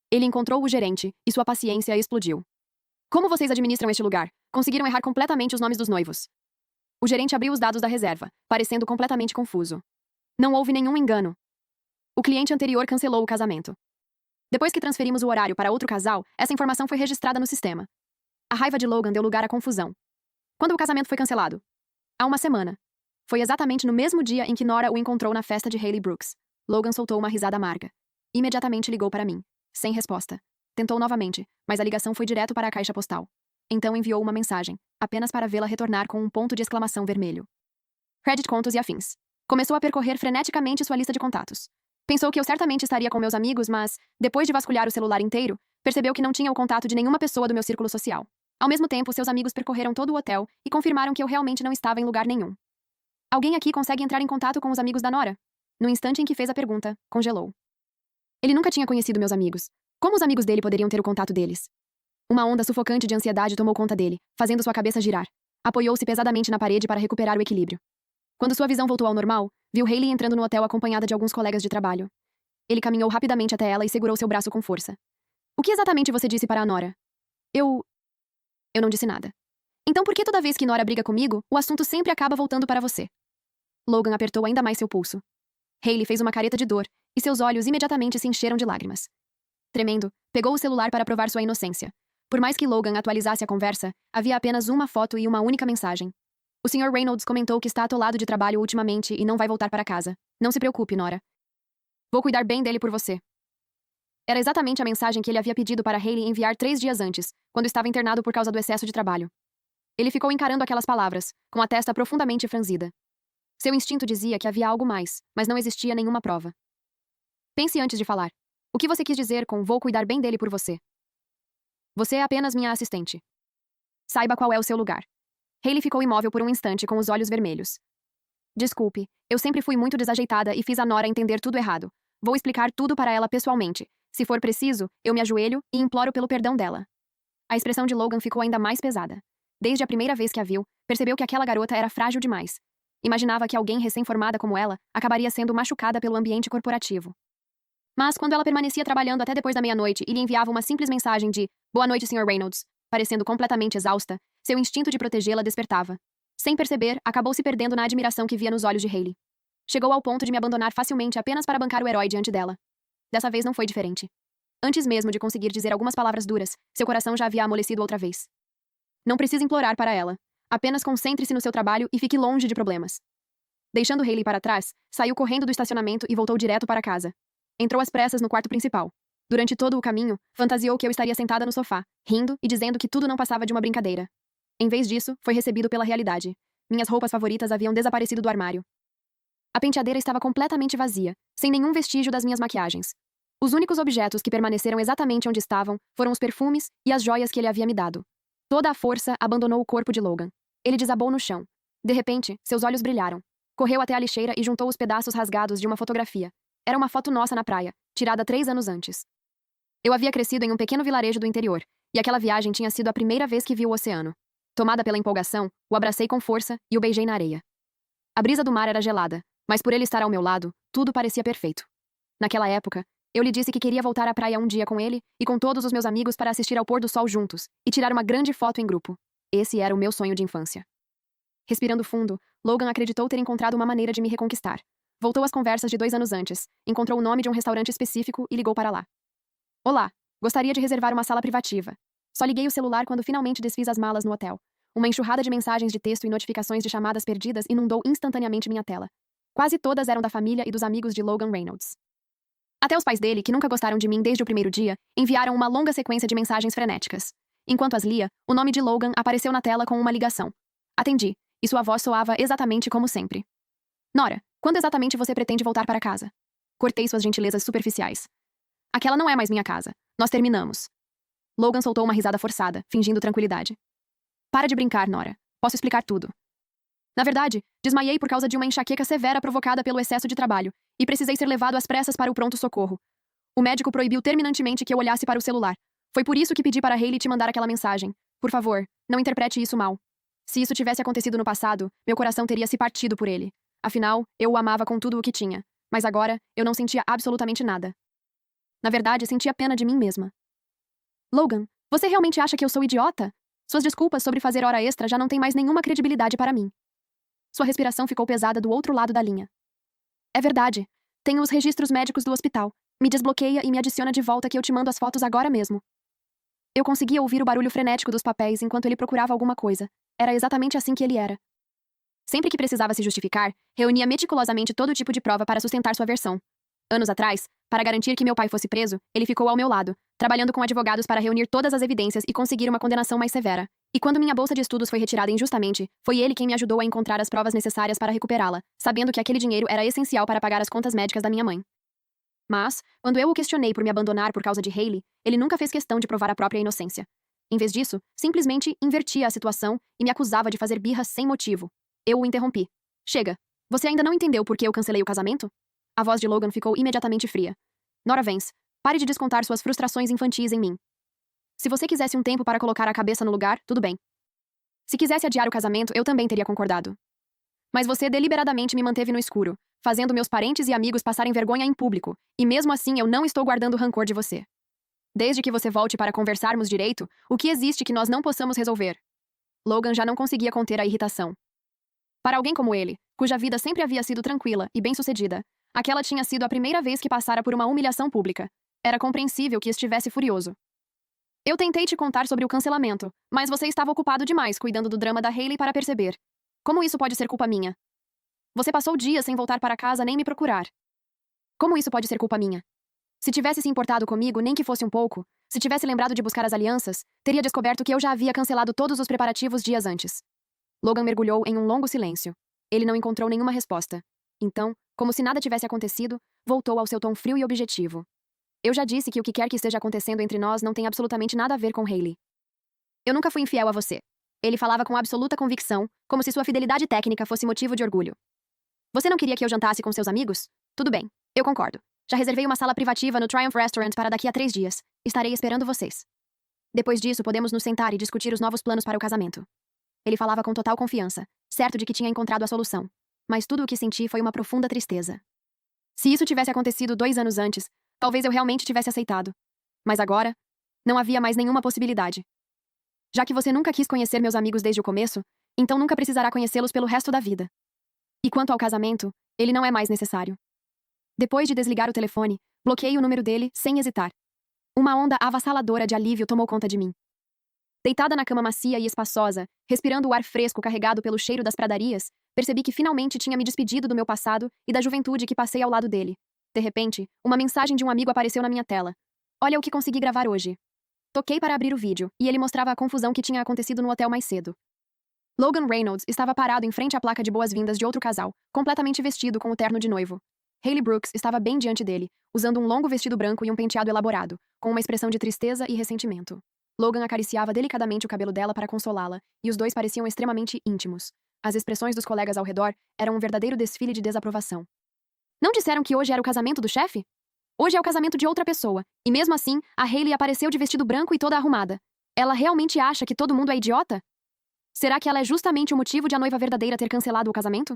Ele encontrou o gerente e sua paciência explodiu. Como vocês administram este lugar? Conseguiram errar completamente os nomes dos noivos. O gerente abriu os dados da reserva, parecendo completamente confuso. Não houve nenhum engano. O cliente anterior cancelou o casamento. Depois que transferimos o horário para outro casal, essa informação foi registrada no sistema. A raiva de Logan deu lugar à confusão. Quando o casamento foi cancelado? Há uma semana. Foi exatamente no mesmo dia em que Nora o encontrou na festa de Hayley Brooks. Logan soltou uma risada amarga. Imediatamente ligou para mim. Sem resposta. Tentou novamente, mas a ligação foi direto para a caixa postal. Então enviou uma mensagem, apenas para vê-la retornar com um ponto de exclamação vermelho. Credit contos e afins. Começou a percorrer freneticamente sua lista de contatos. Pensou que eu certamente estaria com meus amigos, mas, depois de vasculhar o celular inteiro, percebeu que não tinha o contato de nenhuma pessoa do meu círculo social. Ao mesmo tempo, seus amigos percorreram todo o hotel e confirmaram que eu realmente não estava em lugar nenhum. Alguém aqui consegue entrar em contato com os amigos da Nora? No instante em que fez a pergunta, congelou. Ele nunca tinha conhecido meus amigos. Como os amigos dele poderiam ter o contato deles? Uma onda sufocante de ansiedade tomou conta dele, fazendo sua cabeça girar. Apoiou-se pesadamente na parede para recuperar o equilíbrio. Quando sua visão voltou ao normal, viu Hayley entrando no hotel acompanhada de alguns colegas de trabalho. Ele caminhou rapidamente até ela e segurou seu braço com força. O que exatamente você disse para a Nora? Eu não disse nada. Então por que toda vez que Nora briga comigo, o assunto sempre acaba voltando para você? Logan apertou ainda mais seu pulso. Hayley fez uma careta de dor, e seus olhos imediatamente se encheram de lágrimas. Tremendo, pegou o celular para provar sua inocência. Por mais que Logan atualizasse a conversa, havia apenas uma foto e uma única mensagem. O Sr. Reynolds comentou que está atolado de trabalho ultimamente e não vai voltar para casa. Não se preocupe, Nora. Vou cuidar bem dele por você. Era exatamente a mensagem que ele havia pedido para Hayley enviar 3 dias antes, quando estava internado por causa do excesso de trabalho. Ele ficou encarando aquelas palavras, com a testa profundamente franzida. Seu instinto dizia que havia algo mais, mas não existia nenhuma prova. Pense antes de falar. O que você quis dizer com "vou cuidar bem dele por você"? Você é apenas minha assistente. Saiba qual é o seu lugar. Hayley ficou imóvel por um instante com os olhos vermelhos. Desculpe, eu sempre fui muito desajeitada e fiz a Nora entender tudo errado. Vou explicar tudo para ela pessoalmente. Se for preciso, eu me ajoelho e imploro pelo perdão dela. A expressão de Logan ficou ainda mais pesada. Desde a primeira vez que a viu, percebeu que aquela garota era frágil demais. Imaginava que alguém recém-formada como ela acabaria sendo machucada pelo ambiente corporativo. Mas quando ela permanecia trabalhando até depois da meia-noite e lhe enviava uma simples mensagem de "Boa noite, Sr. Reynolds", parecendo completamente exausta, seu instinto de protegê-la despertava. Sem perceber, acabou se perdendo na admiração que via nos olhos de Hayley. Chegou ao ponto de me abandonar facilmente apenas para bancar o herói diante dela. Dessa vez não foi diferente. Antes mesmo de conseguir dizer algumas palavras duras, seu coração já havia amolecido outra vez. Não precisa implorar para ela. Apenas concentre-se no seu trabalho e fique longe de problemas. Deixando Hayley para trás, saiu correndo do estacionamento e voltou direto para casa. Entrou às pressas no quarto principal. Durante todo o caminho, fantasiou que eu estaria sentada no sofá, rindo e dizendo que tudo não passava de uma brincadeira. Em vez disso, foi recebido pela realidade. Minhas roupas favoritas haviam desaparecido do armário. A penteadeira estava completamente vazia, sem nenhum vestígio das minhas maquiagens. Os únicos objetos que permaneceram exatamente onde estavam foram os perfumes e as joias que ele havia me dado. Toda a força abandonou o corpo de Logan. Ele desabou no chão. De repente, seus olhos brilharam. Correu até a lixeira e juntou os pedaços rasgados de uma fotografia. Era uma foto nossa na praia, tirada 3 anos antes. Eu havia crescido em um pequeno vilarejo do interior, e aquela viagem tinha sido a primeira vez que vi o oceano. Tomada pela empolgação, o abracei com força e o beijei na areia. A brisa do mar era gelada, mas por ele estar ao meu lado, tudo parecia perfeito. Naquela época, eu lhe disse que queria voltar à praia um dia com ele e com todos os meus amigos para assistir ao pôr do sol juntos e tirar uma grande foto em grupo. Esse era o meu sonho de infância. Respirando fundo, Logan acreditou ter encontrado uma maneira de me reconquistar. Voltou às conversas de 2 anos antes, encontrou o nome de um restaurante específico e ligou para lá. Olá, gostaria de reservar uma sala privativa. Só liguei o celular quando finalmente desfiz as malas no hotel. Uma enxurrada de mensagens de texto e notificações de chamadas perdidas inundou instantaneamente minha tela. Quase todas eram da família e dos amigos de Logan Reynolds. Até os pais dele, que nunca gostaram de mim desde o primeiro dia, enviaram uma longa sequência de mensagens frenéticas. Enquanto as lia, o nome de Logan apareceu na tela com uma ligação. Atendi, e sua voz soava exatamente como sempre. Nora, quando exatamente você pretende voltar para casa? Cortei suas gentilezas superficiais. Aquela não é mais minha casa. Nós terminamos. Logan soltou uma risada forçada, fingindo tranquilidade. Para de brincar, Nora. Posso explicar tudo. Na verdade, desmaiei por causa de uma enxaqueca severa provocada pelo excesso de trabalho, e precisei ser levado às pressas para o pronto-socorro. O médico proibiu terminantemente que eu olhasse para o celular. Foi por isso que pedi para Hayley te mandar aquela mensagem. Por favor, não interprete isso mal. Se isso tivesse acontecido no passado, meu coração teria se partido por ele. Afinal, eu o amava com tudo o que tinha. Mas agora, eu não sentia absolutamente nada. Na verdade, sentia pena de mim mesma. Logan, você realmente acha que eu sou idiota? Suas desculpas sobre fazer hora extra já não têm mais nenhuma credibilidade para mim. Sua respiração ficou pesada do outro lado da linha. É verdade. Tenho os registros médicos do hospital. Me desbloqueia e me adiciona de volta que eu te mando as fotos agora mesmo. Eu conseguia ouvir o barulho frenético dos papéis enquanto ele procurava alguma coisa. Era exatamente assim que ele era. Sempre que precisava se justificar, reunia meticulosamente todo tipo de prova para sustentar sua versão. Anos atrás, para garantir que meu pai fosse preso, ele ficou ao meu lado, trabalhando com advogados para reunir todas as evidências e conseguir uma condenação mais severa. E quando minha bolsa de estudos foi retirada injustamente, foi ele quem me ajudou a encontrar as provas necessárias para recuperá-la, sabendo que aquele dinheiro era essencial para pagar as contas médicas da minha mãe. Mas, quando eu o questionei por me abandonar por causa de Hailey, ele nunca fez questão de provar a própria inocência. Em vez disso, simplesmente invertia a situação e me acusava de fazer birras sem motivo. Eu o interrompi. Chega. Você ainda não entendeu por que eu cancelei o casamento? A voz de Logan ficou imediatamente fria. Nora Vance, pare de descontar suas frustrações infantis em mim. Se você quisesse um tempo para colocar a cabeça no lugar, tudo bem. Se quisesse adiar o casamento, eu também teria concordado. Mas você deliberadamente me manteve no escuro, fazendo meus parentes e amigos passarem vergonha em público, e mesmo assim eu não estou guardando rancor de você. Desde que você volte para conversarmos direito, o que existe que nós não possamos resolver? Logan já não conseguia conter a irritação. Para alguém como ele, cuja vida sempre havia sido tranquila e bem-sucedida, aquela tinha sido a primeira vez que passara por uma humilhação pública. Era compreensível que estivesse furioso. Eu tentei te contar sobre o cancelamento, mas você estava ocupado demais cuidando do drama da Hailey para perceber. Como isso pode ser culpa minha? Você passou dias sem voltar para casa nem me procurar. Como isso pode ser culpa minha? Se tivesse se importado comigo, nem que fosse um pouco, se tivesse lembrado de buscar as alianças, teria descoberto que eu já havia cancelado todos os preparativos dias antes. Logan mergulhou em um longo silêncio. Ele não encontrou nenhuma resposta. Então, como se nada tivesse acontecido, voltou ao seu tom frio e objetivo. Eu já disse que o que quer que esteja acontecendo entre nós não tem absolutamente nada a ver com Hailey. Eu nunca fui infiel a você. Ele falava com absoluta convicção, como se sua fidelidade técnica fosse motivo de orgulho. Você não queria que eu jantasse com seus amigos? Tudo bem, eu concordo. Já reservei uma sala privativa no Triumph Restaurant para daqui a 3 dias. Estarei esperando vocês. Depois disso, podemos nos sentar e discutir os novos planos para o casamento. Ele falava com total confiança, certo de que tinha encontrado a solução. Mas tudo o que senti foi uma profunda tristeza. Se isso tivesse acontecido 2 anos antes, talvez eu realmente tivesse aceitado. Mas agora, não havia mais nenhuma possibilidade. Já que você nunca quis conhecer meus amigos desde o começo, então nunca precisará conhecê-los pelo resto da vida. E quanto ao casamento, ele não é mais necessário. Depois de desligar o telefone, bloqueei o número dele sem hesitar. Uma onda avassaladora de alívio tomou conta de mim. Deitada na cama macia e espaçosa, respirando o ar fresco carregado pelo cheiro das pradarias, percebi que finalmente tinha me despedido do meu passado e da juventude que passei ao lado dele. De repente, uma mensagem de um amigo apareceu na minha tela. Olha o que consegui gravar hoje. Toquei para abrir o vídeo, e ele mostrava a confusão que tinha acontecido no hotel mais cedo. Logan Reynolds estava parado em frente à placa de boas-vindas de outro casal, completamente vestido com o terno de noivo. Hailey Brooks estava bem diante dele, usando um longo vestido branco e um penteado elaborado, com uma expressão de tristeza e ressentimento. Logan acariciava delicadamente o cabelo dela para consolá-la, e os dois pareciam extremamente íntimos. As expressões dos colegas ao redor eram um verdadeiro desfile de desaprovação. Não disseram que hoje era o casamento do chefe? Hoje é o casamento de outra pessoa, e mesmo assim, a Hailey apareceu de vestido branco e toda arrumada. Ela realmente acha que todo mundo é idiota? Será que ela é justamente o motivo de a noiva verdadeira ter cancelado o casamento?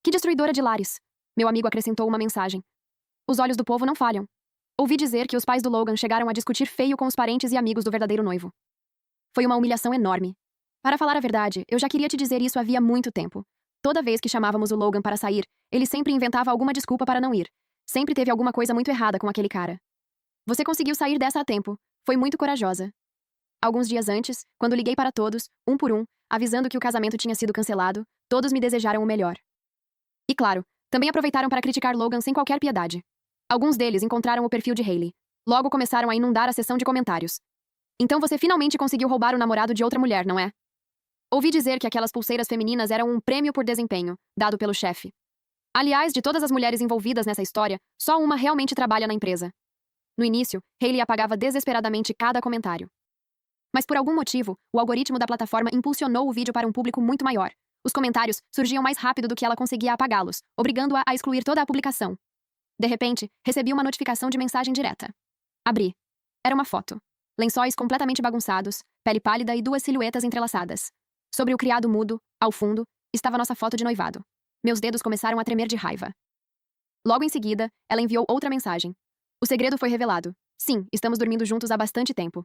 Que destruidora de lares! Meu amigo acrescentou uma mensagem. Os olhos do povo não falham. Ouvi dizer que os pais do Logan chegaram a discutir feio com os parentes e amigos do verdadeiro noivo. Foi uma humilhação enorme. Para falar a verdade, eu já queria te dizer isso havia muito tempo. Toda vez que chamávamos o Logan para sair, ele sempre inventava alguma desculpa para não ir. Sempre teve alguma coisa muito errada com aquele cara. Você conseguiu sair dessa a tempo. Foi muito corajosa. Alguns dias antes, quando liguei para todos, um por um, avisando que o casamento tinha sido cancelado, todos me desejaram o melhor. E claro, também aproveitaram para criticar Logan sem qualquer piedade. Alguns deles encontraram o perfil de Hailey. Logo começaram a inundar a seção de comentários. Então você finalmente conseguiu roubar o namorado de outra mulher, não é? Ouvi dizer que aquelas pulseiras femininas eram um prêmio por desempenho, dado pelo chefe. Aliás, de todas as mulheres envolvidas nessa história, só uma realmente trabalha na empresa. No início, Hailey apagava desesperadamente cada comentário. Mas por algum motivo, o algoritmo da plataforma impulsionou o vídeo para um público muito maior. Os comentários surgiam mais rápido do que ela conseguia apagá-los, obrigando-a a excluir toda a publicação. De repente, recebi uma notificação de mensagem direta. Abri. Era uma foto. Lençóis completamente bagunçados, pele pálida e 2 silhuetas entrelaçadas. Sobre o criado mudo, ao fundo, estava nossa foto de noivado. Meus dedos começaram a tremer de raiva. Logo em seguida, ela enviou outra mensagem. O segredo foi revelado. Sim, estamos dormindo juntos há bastante tempo.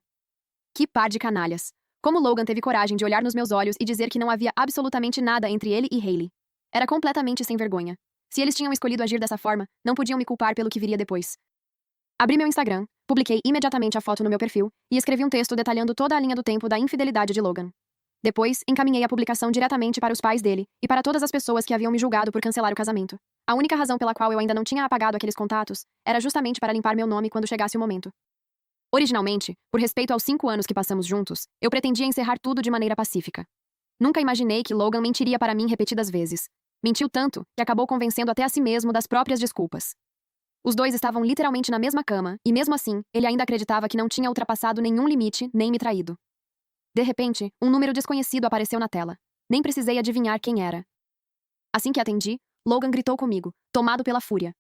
Que par de canalhas. Como Logan teve coragem de olhar nos meus olhos e dizer que não havia absolutamente nada entre ele e Hailey. Era completamente sem vergonha. Se eles tinham escolhido agir dessa forma, não podiam me culpar pelo que viria depois. Abri meu Instagram, publiquei imediatamente a foto no meu perfil e escrevi um texto detalhando toda a linha do tempo da infidelidade de Logan. Depois, encaminhei a publicação diretamente para os pais dele e para todas as pessoas que haviam me julgado por cancelar o casamento. A única razão pela qual eu ainda não tinha apagado aqueles contatos era justamente para limpar meu nome quando chegasse o momento. Originalmente, por respeito aos 5 anos que passamos juntos, eu pretendia encerrar tudo de maneira pacífica. Nunca imaginei que Logan mentiria para mim repetidas vezes. Mentiu tanto que acabou convencendo até a si mesmo das próprias desculpas. Os dois estavam literalmente na mesma cama, e mesmo assim, ele ainda acreditava que não tinha ultrapassado nenhum limite, nem me traído. De repente, um número desconhecido apareceu na tela. Nem precisei adivinhar quem era. Assim que atendi, Logan gritou comigo, tomado pela fúria.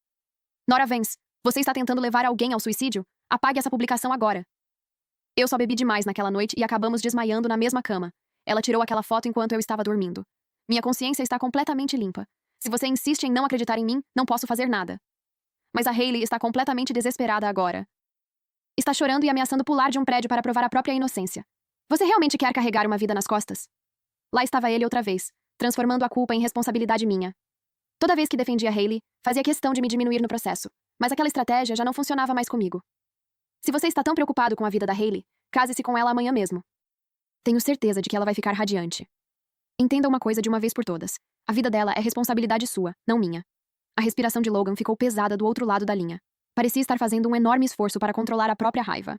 Nora Vance, você está tentando levar alguém ao suicídio? Apague essa publicação agora. Eu só bebi demais naquela noite e acabamos desmaiando na mesma cama. Ela tirou aquela foto enquanto eu estava dormindo. Minha consciência está completamente limpa. Se você insiste em não acreditar em mim, não posso fazer nada. Mas a Hailey está completamente desesperada agora. Está chorando e ameaçando pular de um prédio para provar a própria inocência. Você realmente quer carregar uma vida nas costas? Lá estava ele outra vez, transformando a culpa em responsabilidade minha. Toda vez que defendia Hailey, fazia questão de me diminuir no processo, mas aquela estratégia já não funcionava mais comigo. Se você está tão preocupado com a vida da Hailey, case-se com ela amanhã mesmo. Tenho certeza de que ela vai ficar radiante. Entenda uma coisa de uma vez por todas. A vida dela é responsabilidade sua, não minha. A respiração de Logan ficou pesada do outro lado da linha. Parecia estar fazendo um enorme esforço para controlar a própria raiva.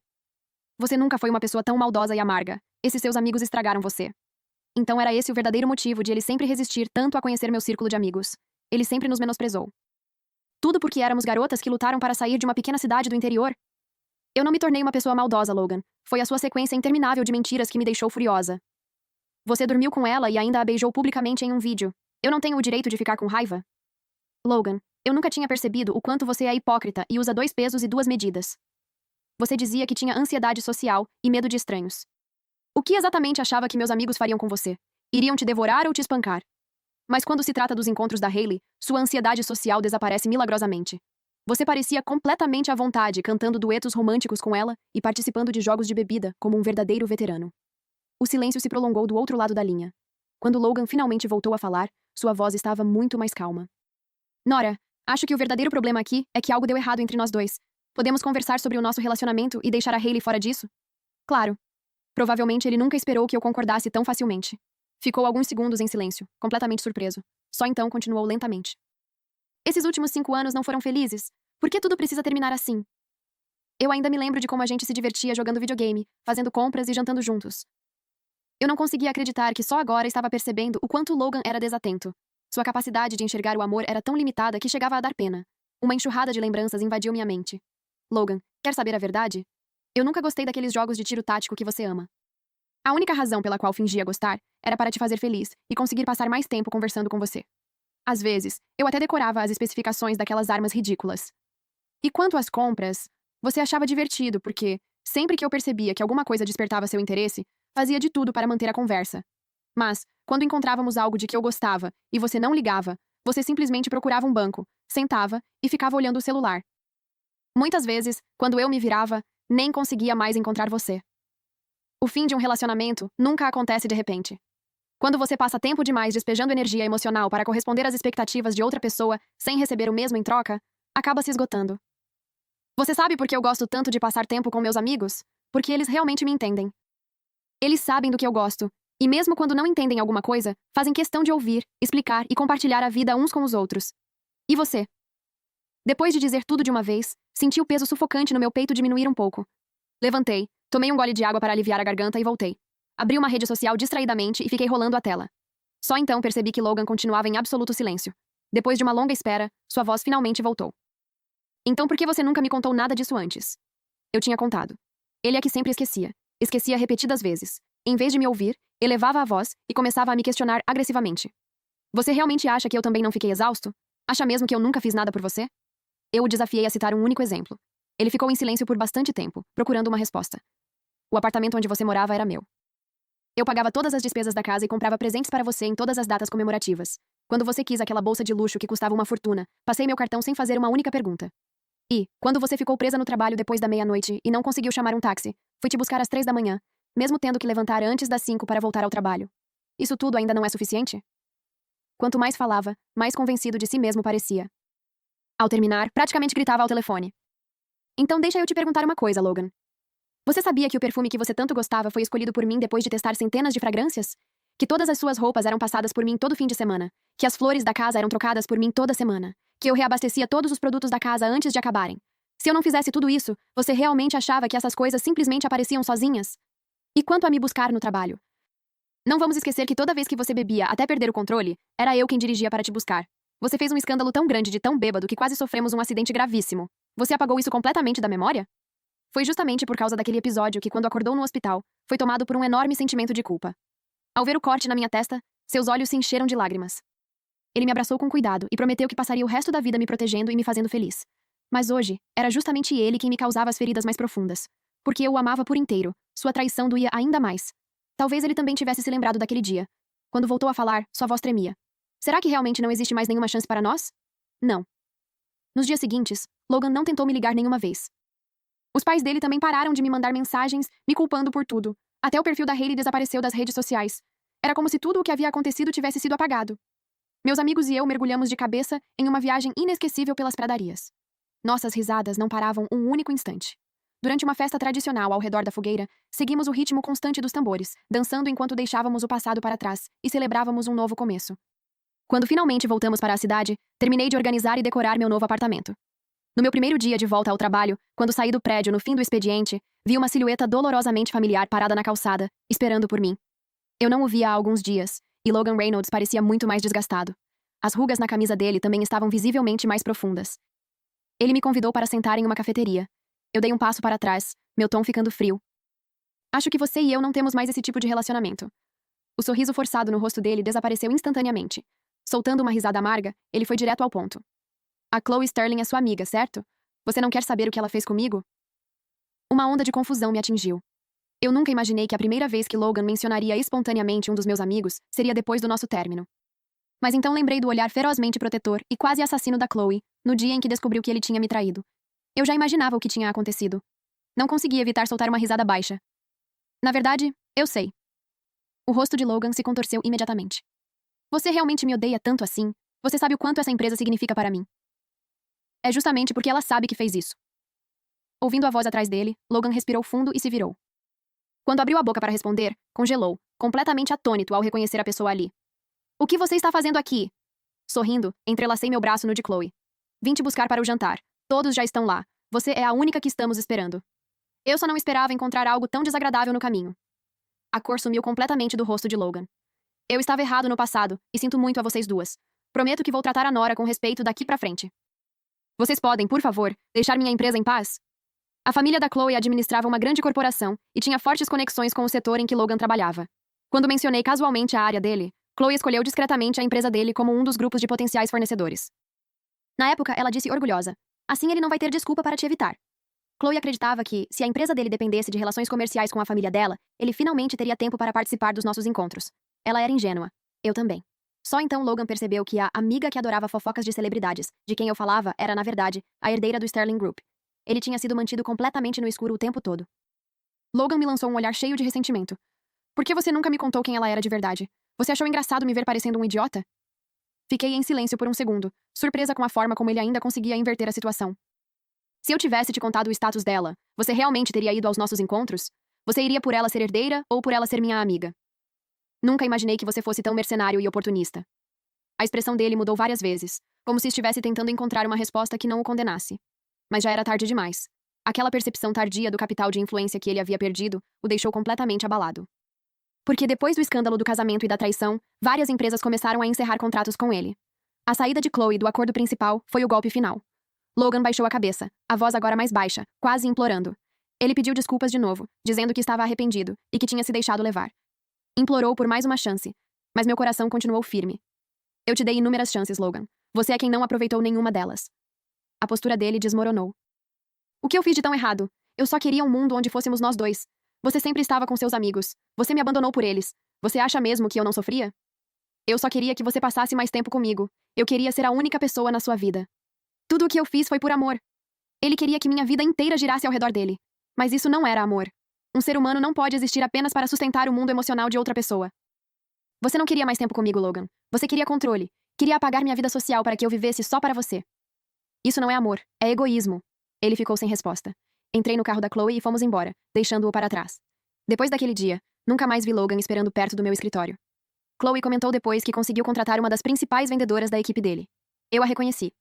Você nunca foi uma pessoa tão maldosa e amarga. Esses seus amigos estragaram você. Então era esse o verdadeiro motivo de ele sempre resistir tanto a conhecer meu círculo de amigos. Ele sempre nos menosprezou. Tudo porque éramos garotas que lutaram para sair de uma pequena cidade do interior? Eu não me tornei uma pessoa maldosa, Logan. Foi a sua sequência interminável de mentiras que me deixou furiosa. Você dormiu com ela e ainda a beijou publicamente em um vídeo. Eu não tenho o direito de ficar com raiva? Logan, eu nunca tinha percebido o quanto você é hipócrita e usa 2 pesos e 2 medidas. Você dizia que tinha ansiedade social e medo de estranhos. O que exatamente achava que meus amigos fariam com você? Iriam te devorar ou te espancar? Mas quando se trata dos encontros da Hailey, sua ansiedade social desaparece milagrosamente. Você parecia completamente à vontade cantando duetos românticos com ela e participando de jogos de bebida como um verdadeiro veterano. O silêncio se prolongou do outro lado da linha. Quando Logan finalmente voltou a falar, sua voz estava muito mais calma. Nora, acho que o verdadeiro problema aqui é que algo deu errado entre nós dois. Podemos conversar sobre o nosso relacionamento e deixar a Hailey fora disso? Claro. Provavelmente ele nunca esperou que eu concordasse tão facilmente. Ficou alguns segundos em silêncio, completamente surpreso. Só então continuou lentamente. Esses últimos 5 anos não foram felizes. Por que tudo precisa terminar assim? Eu ainda me lembro de como a gente se divertia jogando videogame, fazendo compras e jantando juntos. Eu não conseguia acreditar que só agora estava percebendo o quanto Logan era desatento. Sua capacidade de enxergar o amor era tão limitada que chegava a dar pena. Uma enxurrada de lembranças invadiu minha mente. Logan, quer saber a verdade? Eu nunca gostei daqueles jogos de tiro tático que você ama. A única razão pela qual fingia gostar era para te fazer feliz e conseguir passar mais tempo conversando com você. Às vezes, eu até decorava as especificações daquelas armas ridículas. E quanto às compras, você achava divertido porque, sempre que eu percebia que alguma coisa despertava seu interesse, fazia de tudo para manter a conversa. Mas, quando encontrávamos algo de que eu gostava e você não ligava, você simplesmente procurava um banco, sentava e ficava olhando o celular. Muitas vezes, quando eu me virava, nem conseguia mais encontrar você. O fim de um relacionamento nunca acontece de repente. Quando você passa tempo demais despejando energia emocional para corresponder às expectativas de outra pessoa sem receber o mesmo em troca, acaba se esgotando. Você sabe por que eu gosto tanto de passar tempo com meus amigos? Porque eles realmente me entendem. Eles sabem do que eu gosto, e mesmo quando não entendem alguma coisa, fazem questão de ouvir, explicar e compartilhar a vida uns com os outros. E você? Depois de dizer tudo de uma vez, senti o peso sufocante no meu peito diminuir um pouco. Levantei, tomei um gole de água para aliviar a garganta e voltei. Abri uma rede social distraidamente e fiquei rolando a tela. Só então percebi que Logan continuava em absoluto silêncio. Depois de uma longa espera, sua voz finalmente voltou. Então por que você nunca me contou nada disso antes? Eu tinha contado. Ele é que sempre esquecia. Esquecia repetidas vezes. Em vez de me ouvir, elevava a voz e começava a me questionar agressivamente. Você realmente acha que eu também não fiquei exausto? Acha mesmo que eu nunca fiz nada por você? Eu o desafiei a citar um único exemplo. Ele ficou em silêncio por bastante tempo, procurando uma resposta. O apartamento onde você morava era meu. Eu pagava todas as despesas da casa e comprava presentes para você em todas as datas comemorativas. Quando você quis aquela bolsa de luxo que custava uma fortuna, passei meu cartão sem fazer uma única pergunta. E, quando você ficou presa no trabalho depois da meia-noite e não conseguiu chamar um táxi, fui te buscar às 3 da manhã, mesmo tendo que levantar antes das 5 para voltar ao trabalho. Isso tudo ainda não é suficiente? Quanto mais falava, mais convencido de si mesmo parecia. Ao terminar, praticamente gritava ao telefone. Então deixa eu te perguntar uma coisa, Logan. Você sabia que o perfume que você tanto gostava foi escolhido por mim depois de testar centenas de fragrâncias? Que todas as suas roupas eram passadas por mim todo fim de semana? Que as flores da casa eram trocadas por mim toda semana? Que eu reabastecia todos os produtos da casa antes de acabarem? Se eu não fizesse tudo isso, você realmente achava que essas coisas simplesmente apareciam sozinhas? E quanto a me buscar no trabalho? Não vamos esquecer que toda vez que você bebia até perder o controle, era eu quem dirigia para te buscar. Você fez um escândalo tão grande de tão bêbado que quase sofremos um acidente gravíssimo. Você apagou isso completamente da memória? Foi justamente por causa daquele episódio que, quando acordou no hospital, foi tomado por um enorme sentimento de culpa. Ao ver o corte na minha testa, seus olhos se encheram de lágrimas. Ele me abraçou com cuidado e prometeu que passaria o resto da vida me protegendo e me fazendo feliz. Mas hoje, era justamente ele quem me causava as feridas mais profundas. Porque eu o amava por inteiro, sua traição doía ainda mais. Talvez ele também tivesse se lembrado daquele dia. Quando voltou a falar, sua voz tremia. Será que realmente não existe mais nenhuma chance para nós? Não. Nos dias seguintes, Logan não tentou me ligar nenhuma vez. Os pais dele também pararam de me mandar mensagens, me culpando por tudo. Até o perfil da Hailey desapareceu das redes sociais. Era como se tudo o que havia acontecido tivesse sido apagado. Meus amigos e eu mergulhamos de cabeça em uma viagem inesquecível pelas pradarias. Nossas risadas não paravam um único instante. Durante uma festa tradicional ao redor da fogueira, seguimos o ritmo constante dos tambores, dançando enquanto deixávamos o passado para trás e celebrávamos um novo começo. Quando finalmente voltamos para a cidade, terminei de organizar e decorar meu novo apartamento. No meu primeiro dia de volta ao trabalho, quando saí do prédio no fim do expediente, vi uma silhueta dolorosamente familiar parada na calçada, esperando por mim. Eu não o via há alguns dias, e Logan Reynolds parecia muito mais desgastado. As rugas na camisa dele também estavam visivelmente mais profundas. Ele me convidou para sentar em uma cafeteria. Eu dei um passo para trás, meu tom ficando frio. Acho que você e eu não temos mais esse tipo de relacionamento. O sorriso forçado no rosto dele desapareceu instantaneamente. Soltando uma risada amarga, ele foi direto ao ponto. A Chloe Sterling é sua amiga, certo? Você não quer saber o que ela fez comigo? Uma onda de confusão me atingiu. Eu nunca imaginei que a primeira vez que Logan mencionaria espontaneamente um dos meus amigos seria depois do nosso término. Mas então lembrei do olhar ferozmente protetor e quase assassino da Chloe, no dia em que descobriu que ele tinha me traído. Eu já imaginava o que tinha acontecido. Não consegui evitar soltar uma risada baixa. Na verdade, eu sei. O rosto de Logan se contorceu imediatamente. Você realmente me odeia tanto assim? Você sabe o quanto essa empresa significa para mim. É justamente porque ela sabe que fez isso. Ouvindo a voz atrás dele, Logan respirou fundo e se virou. Quando abriu a boca para responder, congelou, completamente atônito ao reconhecer a pessoa ali. O que você está fazendo aqui? Sorrindo, entrelacei meu braço no de Chloe. Vim te buscar para o jantar. Todos já estão lá. Você é a única que estamos esperando. Eu só não esperava encontrar algo tão desagradável no caminho. A cor sumiu completamente do rosto de Logan. Eu estava errado no passado, e sinto muito a vocês duas. Prometo que vou tratar a Nora com respeito daqui pra frente. Vocês podem, por favor, deixar minha empresa em paz? A família da Chloe administrava uma grande corporação e tinha fortes conexões com o setor em que Logan trabalhava. Quando mencionei casualmente a área dele, Chloe escolheu discretamente a empresa dele como um dos grupos de potenciais fornecedores. Na época, ela disse orgulhosa: assim ele não vai ter desculpa para te evitar. Chloe acreditava que, se a empresa dele dependesse de relações comerciais com a família dela, ele finalmente teria tempo para participar dos nossos encontros. Ela era ingênua. Eu também. Só então Logan percebeu que a amiga que adorava fofocas de celebridades, de quem eu falava, era, na verdade, a herdeira do Sterling Group. Ele tinha sido mantido completamente no escuro o tempo todo. Logan me lançou um olhar cheio de ressentimento. Por que você nunca me contou quem ela era de verdade? Você achou engraçado me ver parecendo um idiota? Fiquei em silêncio por um segundo, surpresa com a forma como ele ainda conseguia inverter a situação. Se eu tivesse te contado o status dela, você realmente teria ido aos nossos encontros? Você iria por ela ser herdeira ou por ela ser minha amiga? Nunca imaginei que você fosse tão mercenário e oportunista. A expressão dele mudou várias vezes, como se estivesse tentando encontrar uma resposta que não o condenasse. Mas já era tarde demais. Aquela percepção tardia do capital de influência que ele havia perdido o deixou completamente abalado. Porque depois do escândalo do casamento e da traição, várias empresas começaram a encerrar contratos com ele. A saída de Chloe do acordo principal foi o golpe final. Logan baixou a cabeça, a voz agora mais baixa, quase implorando. Ele pediu desculpas de novo, dizendo que estava arrependido e que tinha se deixado levar. Implorou por mais uma chance, mas meu coração continuou firme. Eu te dei inúmeras chances, Logan. Você é quem não aproveitou nenhuma delas. A postura dele desmoronou. O que eu fiz de tão errado? Eu só queria um mundo onde fôssemos nós dois. Você sempre estava com seus amigos. Você me abandonou por eles. Você acha mesmo que eu não sofria? Eu só queria que você passasse mais tempo comigo. Eu queria ser a única pessoa na sua vida. Tudo o que eu fiz foi por amor. Ele queria que minha vida inteira girasse ao redor dele. Mas isso não era amor. Um ser humano não pode existir apenas para sustentar o mundo emocional de outra pessoa. Você não queria mais tempo comigo, Logan. Você queria controle. Queria apagar minha vida social para que eu vivesse só para você. Isso não é amor, é egoísmo. Ele ficou sem resposta. Entrei no carro da Chloe e fomos embora, deixando-o para trás. Depois daquele dia, nunca mais vi Logan esperando perto do meu escritório. Chloe comentou depois que conseguiu contratar uma das principais vendedoras da equipe dele. Eu a reconheci.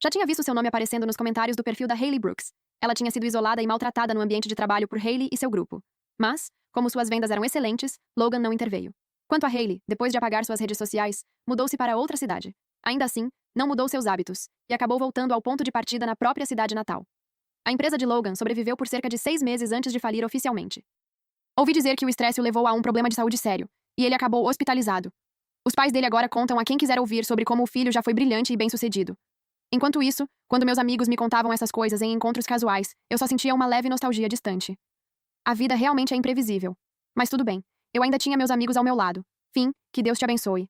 Já tinha visto seu nome aparecendo nos comentários do perfil da Hailey Brooks. Ela tinha sido isolada e maltratada no ambiente de trabalho por Hailey e seu grupo. Mas, como suas vendas eram excelentes, Logan não interveio. Quanto a Hailey, depois de apagar suas redes sociais, mudou-se para outra cidade. Ainda assim, não mudou seus hábitos, e acabou voltando ao ponto de partida na própria cidade natal. A empresa de Logan sobreviveu por cerca de 6 meses antes de falir oficialmente. Ouvi dizer que o estresse o levou a um problema de saúde sério, e ele acabou hospitalizado. Os pais dele agora contam a quem quiser ouvir sobre como o filho já foi brilhante e bem-sucedido. Enquanto isso, quando meus amigos me contavam essas coisas em encontros casuais, eu só sentia uma leve nostalgia distante. A vida realmente é imprevisível. Mas tudo bem, eu ainda tinha meus amigos ao meu lado. Fim, que Deus te abençoe.